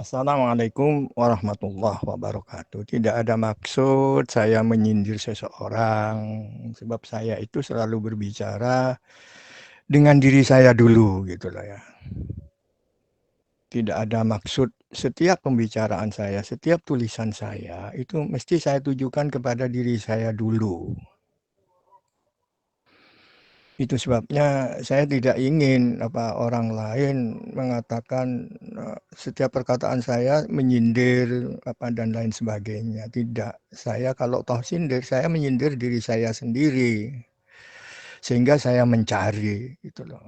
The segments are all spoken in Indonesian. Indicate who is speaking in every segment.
Speaker 1: Assalamualaikum warahmatullahi wabarakatuh. Tidak ada maksud saya menyindir seseorang, sebab saya itu selalu berbicara dengan diri saya dulu, gitu loh ya. Tidak ada maksud setiap pembicaraan saya, setiap tulisan saya, itu mesti saya tujukan kepada diri saya dulu. Itu sebabnya saya tidak ingin orang lain mengatakan setiap perkataan saya menyindir dan lain sebagainya. Tidak, saya kalau toh sindir, saya menyindir diri saya sendiri, sehingga saya mencari gitu loh.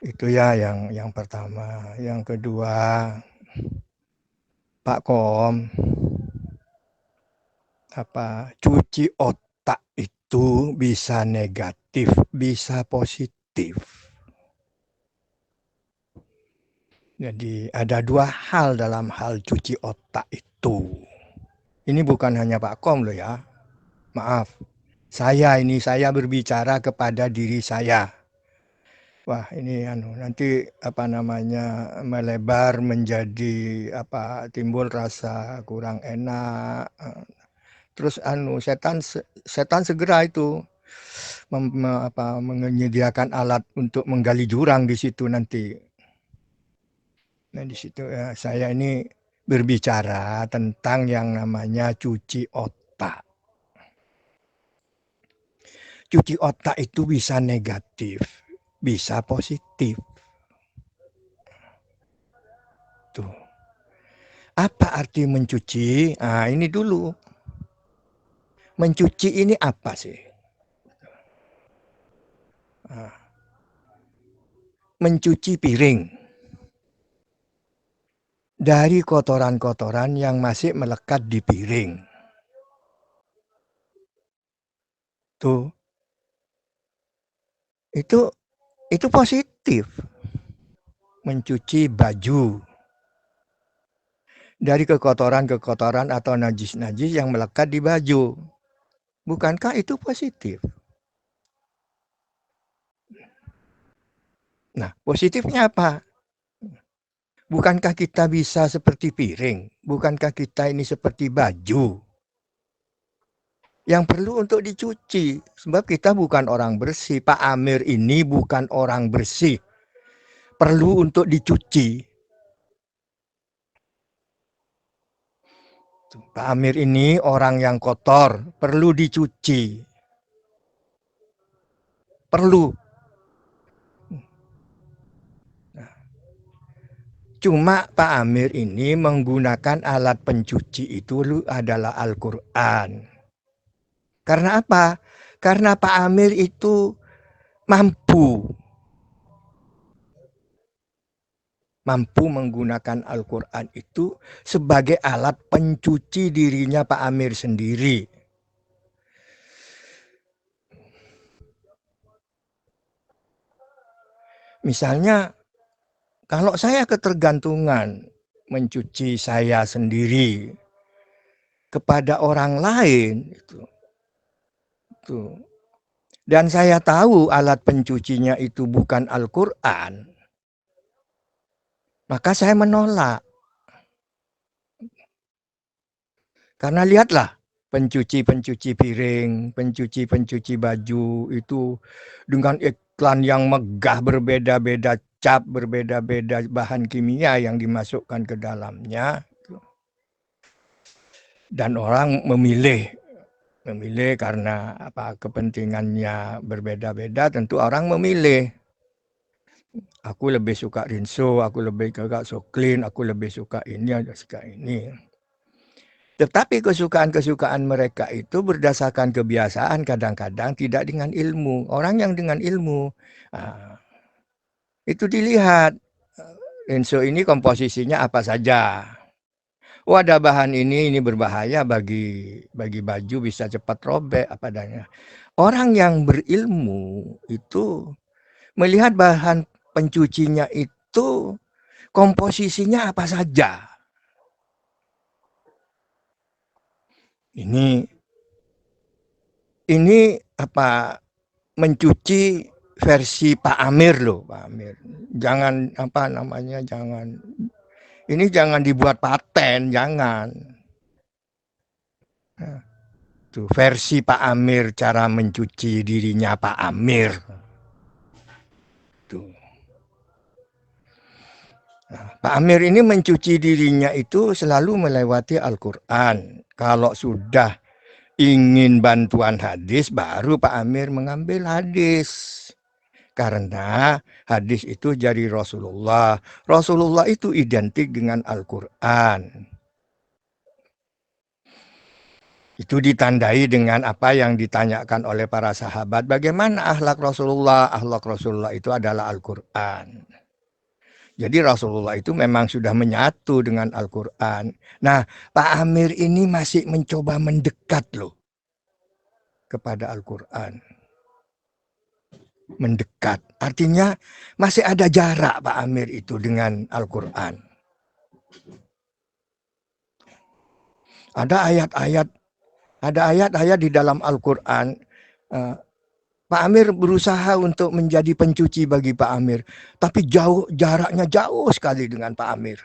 Speaker 1: Itu ya yang pertama. Yang kedua, Pak Kom, cuci otak itu bisa negatif, bisa positif. Jadi ada dua hal dalam hal cuci otak itu. Ini bukan hanya Pak Kom loh ya. Maaf. Saya berbicara kepada diri saya. Wah, ini nanti melebar menjadi timbul rasa kurang enak. Terus setan segera itu menyediakan alat untuk menggali jurang di situ nanti. Nah, di situ ya, saya ini berbicara tentang yang namanya cuci otak. Cuci otak itu bisa negatif, bisa positif. Tuh. Apa arti mencuci? Nah, ini dulu. Mencuci ini apa sih? Nah, mencuci piring dari kotoran-kotoran yang masih melekat di piring. Tuh. Itu positif. Mencuci baju dari kekotoran-kekotoran atau najis-najis yang melekat di baju. Bukankah itu positif? Nah, positifnya apa? Bukankah kita bisa seperti piring? Bukankah kita ini seperti baju? Yang perlu untuk dicuci. Sebab kita bukan orang bersih. Pak Amir ini bukan orang bersih. Perlu untuk dicuci. Pak Amir ini orang yang kotor. Perlu dicuci. Perlu. Nah, cuma Pak Amir ini menggunakan alat pencuci itu adalah Al-Quran. Karena apa? Karena Pak Amir itu mampu menggunakan Al-Quran itu sebagai alat pencuci dirinya Pak Amir sendiri. Misalnya, kalau saya ketergantungan mencuci saya sendiri kepada orang lain, dan saya tahu alat pencucinya itu bukan Al-Quran, maka saya menolak. Karena lihatlah, pencuci-pencuci piring, pencuci-pencuci baju itu dengan iklan yang megah, berbeda-beda cap, berbeda-beda bahan kimia yang dimasukkan ke dalamnya. Dan orang memilih karena kepentingannya berbeda-beda, tentu orang memilih. Aku lebih suka Rinso, aku lebih suka Soklin, aku lebih suka ini, suka ini. Tetapi kesukaan-kesukaan mereka itu berdasarkan kebiasaan, kadang-kadang tidak dengan ilmu. Orang yang dengan ilmu, itu dilihat. Rinso ini komposisinya apa saja. Oh, ada bahan ini berbahaya bagi baju, bisa cepat robek apa adanya. Orang yang berilmu itu melihat bahan pencucinya itu komposisinya apa saja. Ini mencuci versi Pak Amir loh, Pak Amir. Jangan jangan Ini jangan dibuat paten, jangan. Nah, tuh versi Pak Amir cara mencuci dirinya Pak Amir. Tuh. Nah, Pak Amir ini mencuci dirinya itu selalu melewati Al-Quran. Kalau sudah ingin bantuan hadis, baru Pak Amir mengambil hadis. Karena hadis itu dari Rasulullah. Rasulullah itu identik dengan Al-Quran. Itu ditandai dengan apa yang ditanyakan oleh para sahabat. Bagaimana akhlak Rasulullah? Akhlak Rasulullah itu adalah Al-Quran. Jadi Rasulullah itu memang sudah menyatu dengan Al-Quran. Nah, Pak Amir ini masih mencoba mendekat loh kepada Al-Quran. Mendekat. Artinya masih ada jarak Pak Amir itu dengan Al-Quran. Ada ayat-ayat di dalam Al-Quran. Pak Amir berusaha untuk menjadi pencuci bagi Pak Amir. Tapi jaraknya jauh sekali dengan Pak Amir.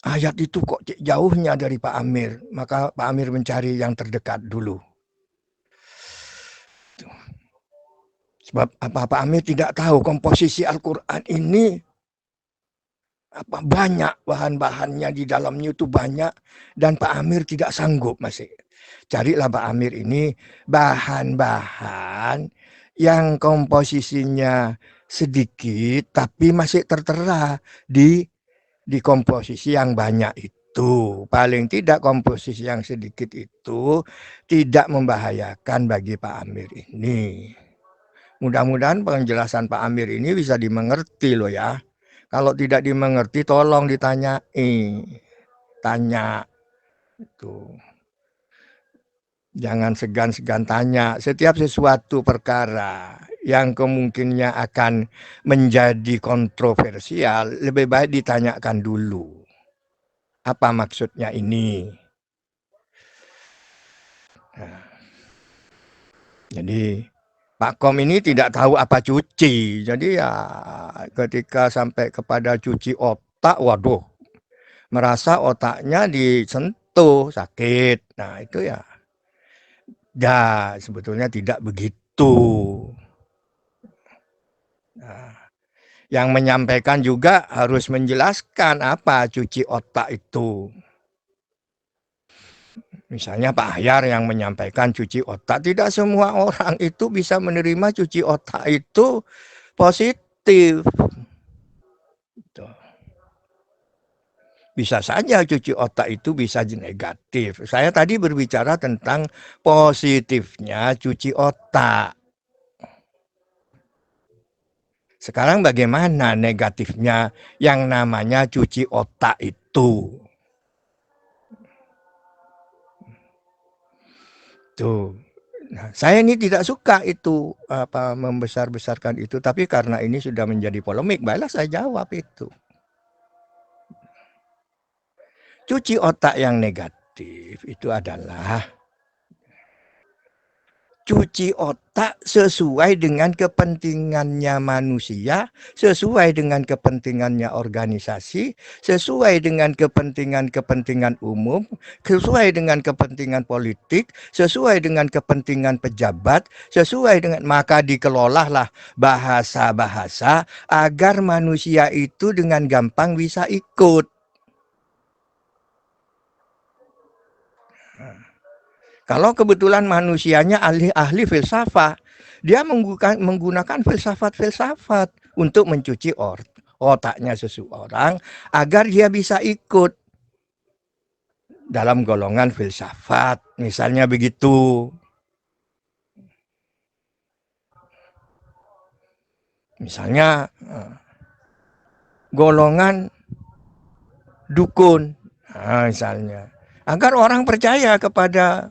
Speaker 1: Ayat itu kok jauhnya dari Pak Amir. Maka Pak Amir mencari yang terdekat dulu. Sebab Pak Amir tidak tahu komposisi Al-Quran ini apa banyak bahan-bahannya di dalamnya itu banyak dan Pak Amir tidak sanggup masih. Carilah Pak Amir ini bahan-bahan yang komposisinya sedikit tapi masih tertera di komposisi yang banyak itu. Paling tidak komposisi yang sedikit itu tidak membahayakan bagi Pak Amir ini. Mudah-mudahan penjelasan Pak Amir ini bisa dimengerti loh ya. Kalau tidak dimengerti tolong ditanyai. Tanya itu. Jangan segan-segan tanya. Setiap sesuatu perkara yang kemungkinnya akan menjadi kontroversial, lebih baik ditanyakan dulu. Apa maksudnya ini? Nah, jadi Pak Kom ini tidak tahu apa cuci. Jadi ya ketika sampai kepada cuci otak, waduh, merasa otaknya disentuh, sakit. Nah itu ya sebetulnya tidak begitu. Nah, yang menyampaikan juga harus menjelaskan apa cuci otak itu. Misalnya Pak Ahyar yang menyampaikan cuci otak, tidak semua orang itu bisa menerima cuci otak itu positif. Bisa saja cuci otak itu bisa negatif. Saya tadi berbicara tentang positifnya cuci otak. Sekarang bagaimana negatifnya yang namanya cuci otak itu? Tuh. Nah, saya ini tidak suka itu membesar-besarkan itu, tapi karena ini sudah menjadi polemik, baiklah saya jawab itu. Cuci otak yang negatif itu adalah cuci otak sesuai dengan kepentingannya manusia, sesuai dengan kepentingannya organisasi, sesuai dengan kepentingan umum, sesuai dengan kepentingan politik, sesuai dengan kepentingan pejabat, sesuai dengan maka dikelolalah bahasa-bahasa agar manusia itu dengan gampang bisa ikut. Kalau kebetulan manusianya ahli filsafat, dia menggunakan filsafat untuk mencuci otaknya seseorang agar dia bisa ikut dalam golongan filsafat, misalnya begitu. Misalnya golongan dukun, misalnya, agar orang percaya kepada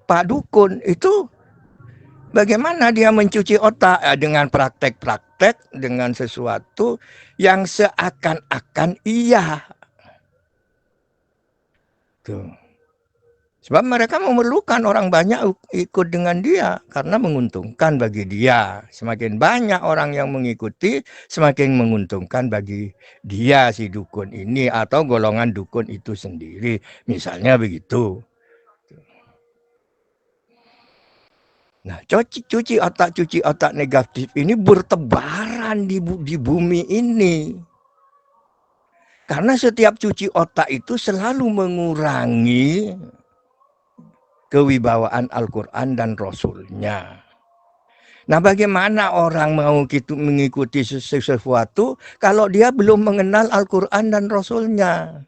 Speaker 1: Pak Dukun itu bagaimana dia mencuci otak dengan praktek-praktek dengan sesuatu yang seakan-akan iya. Tuh. Sebab mereka memerlukan orang banyak ikut dengan dia karena menguntungkan bagi dia. Semakin banyak orang yang mengikuti, semakin menguntungkan bagi dia si dukun ini atau golongan dukun itu sendiri. Misalnya begitu. Nah, cuci otak negatif ini bertebaran di bumi ini. Karena setiap cuci otak itu selalu mengurangi kewibawaan Al-Quran dan Rasulnya. Nah, bagaimana orang mau mengikuti sesuatu kalau dia belum mengenal Al-Quran dan Rasulnya?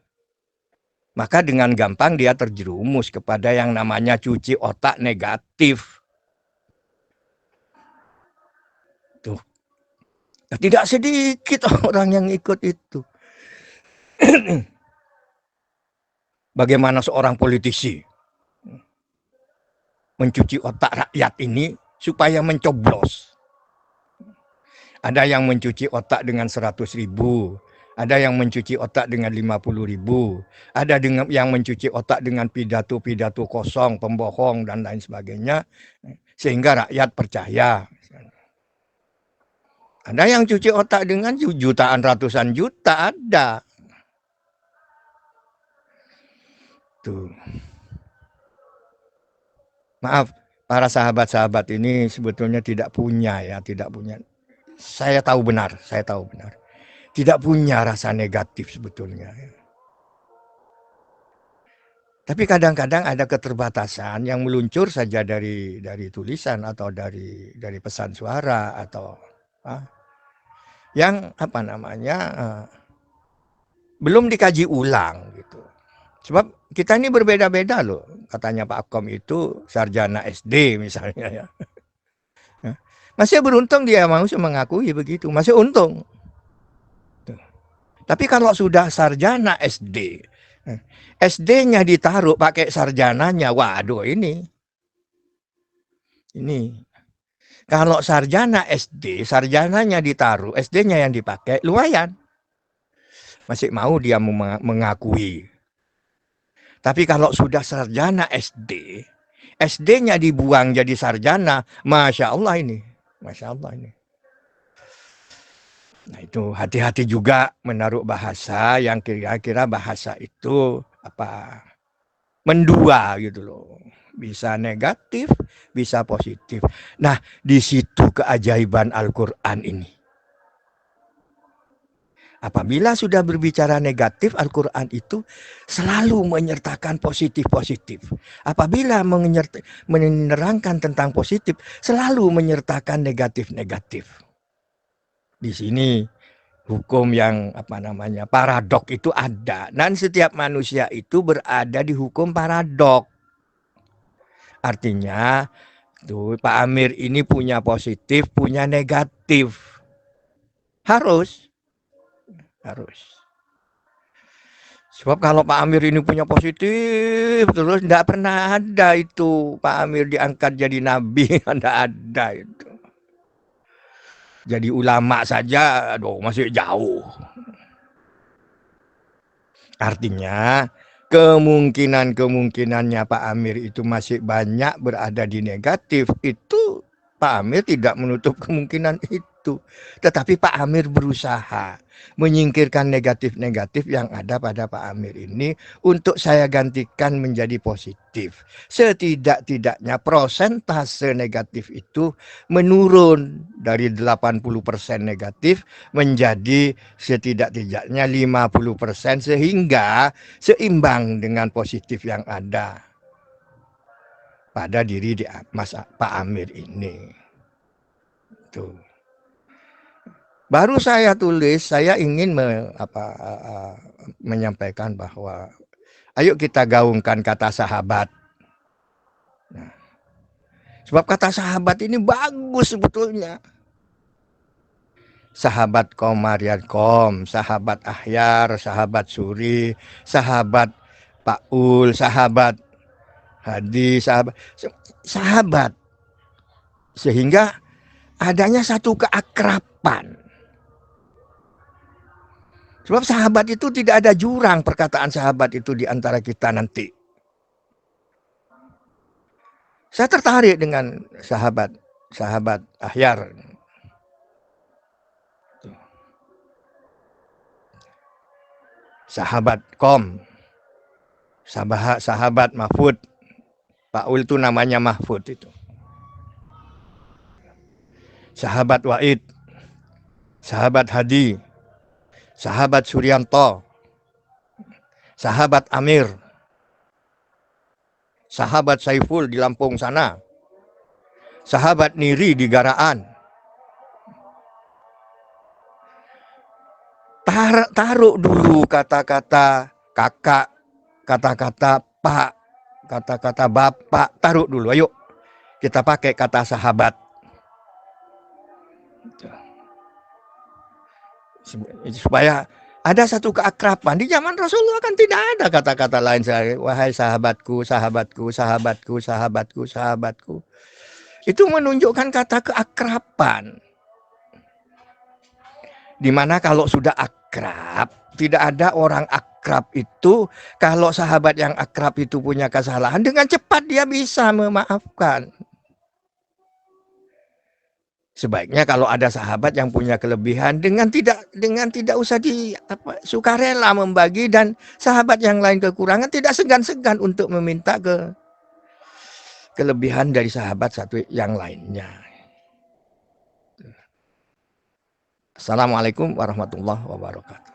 Speaker 1: Maka dengan gampang dia terjerumus kepada yang namanya cuci otak negatif. Tuh. Tidak sedikit orang yang ikut itu. Bagaimana seorang politisi mencuci otak rakyat ini supaya mencoblos. Ada yang mencuci otak dengan 100.000, ada yang mencuci otak dengan 50.000, ada yang mencuci otak dengan pidato-pidato kosong, pembohong dan lain sebagainya, sehingga rakyat percaya. Ada yang cuci otak dengan jutaan, ratusan juta, ada. Tuh. Maaf, para sahabat-sahabat ini sebetulnya tidak punya. Saya tahu benar. Tidak punya rasa negatif sebetulnya. Tapi kadang-kadang ada keterbatasan yang meluncur saja dari tulisan atau dari pesan suara atau yang belum dikaji ulang gitu. Sebab kita ini berbeda-beda loh. Katanya Pak Akom itu sarjana SD misalnya ya. Masih beruntung dia mau mengakui begitu, masih untung. Tapi kalau sudah sarjana SD, SD-nya ditaruh pakai sarjananya, waduh ini. Kalau sarjana SD, sarjananya ditaruh, SD-nya yang dipakai, lumayan. Masih mau dia mengakui. Tapi kalau sudah sarjana SD, SD-nya dibuang jadi sarjana, Masya Allah ini. Nah itu hati-hati juga menaruh bahasa yang kira-kira bahasa itu mendua gitu loh. Bisa negatif, bisa positif. Nah, di situ keajaiban Al-Quran ini. Apabila sudah berbicara negatif, Al-Quran itu selalu menyertakan positif-positif. Apabila menerangkan tentang positif, selalu menyertakan negatif-negatif. Di sini hukum yang paradok itu ada. Dan setiap manusia itu berada di hukum paradok. Artinya, tuh Pak Amir ini punya positif, punya negatif. Harus. Sebab kalau Pak Amir ini punya positif, terus tidak pernah ada itu Pak Amir diangkat jadi nabi, tidak ada itu. Jadi ulama saja, aduh masih jauh. Artinya kemungkinannya Pak Amir itu masih banyak berada di negatif, itu Pak Amir tidak menutup kemungkinan itu. Tetapi Pak Amir berusaha menyingkirkan negatif-negatif yang ada pada Pak Amir ini untuk saya gantikan menjadi positif. Setidak-tidaknya prosentase negatif itu menurun dari 80% negatif menjadi setidak-tidaknya 50% sehingga seimbang dengan positif yang ada pada diri Mas Pak Amir ini. Tuh. Baru saya tulis, saya ingin menyampaikan bahwa ayo kita gaungkan kata sahabat. Nah, sebab kata sahabat ini bagus sebetulnya. Sahabat Komariakom, sahabat Ahyar, sahabat Suri, sahabat Paul, sahabat Hadi, sahabat. Sehingga adanya satu keakraban. Sebab sahabat itu tidak ada jurang perkataan sahabat itu di antara kita nanti. Saya tertarik dengan sahabat Ahyar. Sahabat Kom, sahabat Mahfud. Pak Ul itu namanya Mahfud itu. Sahabat Waid, sahabat Hadi, sahabat Suryanto, sahabat Amir, sahabat Saiful di Lampung sana, sahabat Niri di Garaan. Taruh dulu kata-kata kakak, kata-kata pak, kata-kata bapak, taruh dulu. Ayo kita pakai kata sahabat. Supaya ada satu keakraban. Di zaman Rasulullah kan tidak ada kata-kata lain. Wahai sahabatku, sahabatku, sahabatku, sahabatku, sahabatku. Itu menunjukkan kata keakraban. Dimana kalau sudah akrab, tidak ada orang akrab itu, kalau sahabat yang akrab itu punya kesalahan, dengan cepat dia bisa memaafkan. Sebaiknya kalau ada sahabat yang punya kelebihan, dengan tidak usah sukarela membagi, dan sahabat yang lain kekurangan tidak segan-segan untuk meminta kelebihan dari sahabat satu yang lainnya. Assalamualaikum warahmatullahi wabarakatuh.